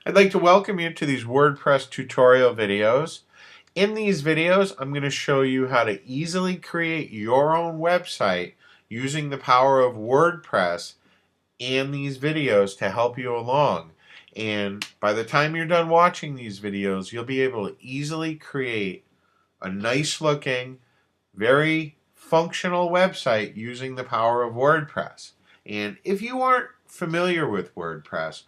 I'd like to welcome you to these WordPress tutorial videos. In these videos, I'm going to show you how to easily create your own website using the power of WordPress and these videos to help you along. And by the time you're done watching these videos, you'll be able to easily create a nice looking, very functional website using the power of WordPress. And if you aren't familiar with WordPress,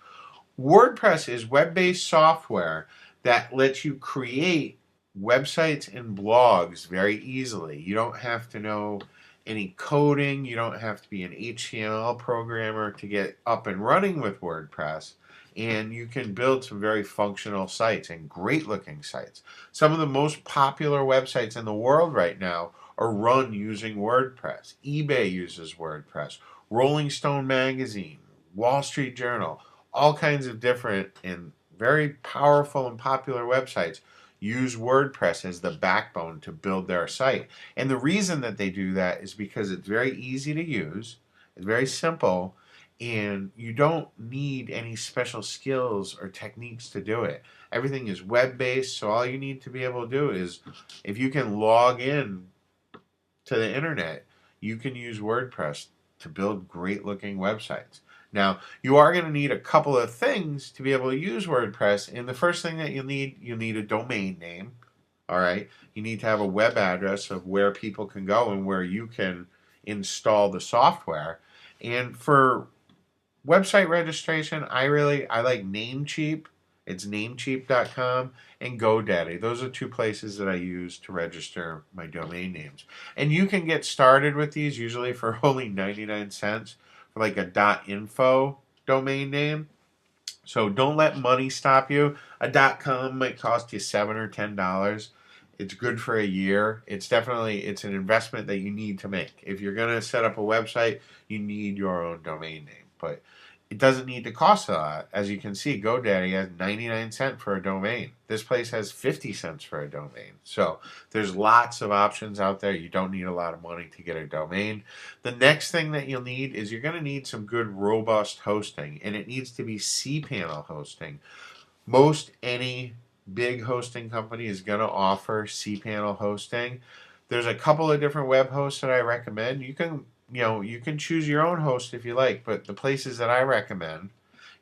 WordPress is web-based software that lets you create websites and blogs very easily. You don't have to know any coding. You don't have to be an HTML programmer to get up and running with WordPress. And you can build some very functional sites and great looking sites. Some of the most popular websites in the world right now are run using WordPress. eBay uses WordPress. Rolling Stone Magazine, Wall Street Journal, all kinds of different and very powerful and popular websites use WordPress as the backbone to build their site. And the reason that they do that is because it's very easy to use, it's very simple, and you don't need any special skills or techniques to do it. Everything is web based, so all you need to be able to do is if you can log in to the internet, you can use WordPress to build great looking websites. Now, you are going to need a couple of things to be able to use WordPress. And the first thing that you'll need a domain name. All right. You need to have a web address of where people can go and where you can install the software. And for website registration, I like Namecheap. It's namecheap.com and GoDaddy. Those are two places that I use to register my domain names. And you can get started with these usually for only 99 cents for like a .info domain name. So don't let money stop you. A .com might cost you $7 or $10. It's good for a year. It's an investment that you need to make. If you're going to set up a website, you need your own domain name. But it doesn't need to cost a lot. As you can see, GoDaddy has 99 cents for a domain. This place has 50 cents for a domain. So there's lots of options out there. You don't need a lot of money to get a domain. The next thing that you'll need is you're going to need some good robust hosting, and it needs to be cPanel hosting. Most any big hosting company is going to offer cPanel hosting. There's a couple of different web hosts that I recommend. You can choose your own host if you like, but the places that I recommend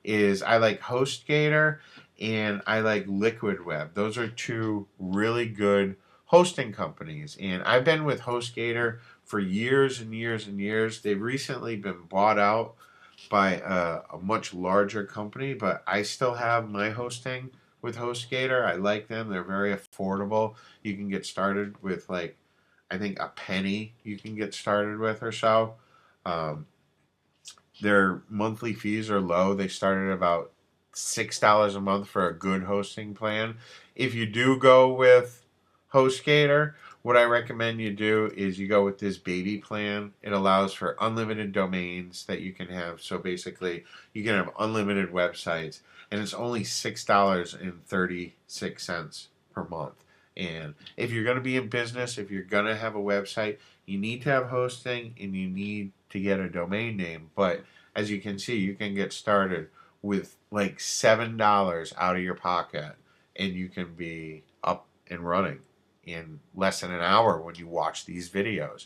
is I like HostGator and I like Liquid Web. Those are two really good hosting companies, and I've been with HostGator for years and years and years. They've recently been bought out by a much larger company, but I still have my hosting with HostGator. I like them. They're very affordable. You can get started with like I think a penny you can get started with or so. Um, their monthly fees are low. They start at about $6 a month for a good hosting plan. If you do go with HostGator, what I recommend you do is you go with this baby plan. It allows for unlimited domains that you can have. So basically, you can have unlimited websites, and it's only $6.36 per month. And if you're going to be in business, if you're going to have a website, you need to have hosting and you need to get a domain name. But as you can see, you can get started with like $7 out of your pocket and you can be up and running in less than an hour when you watch these videos.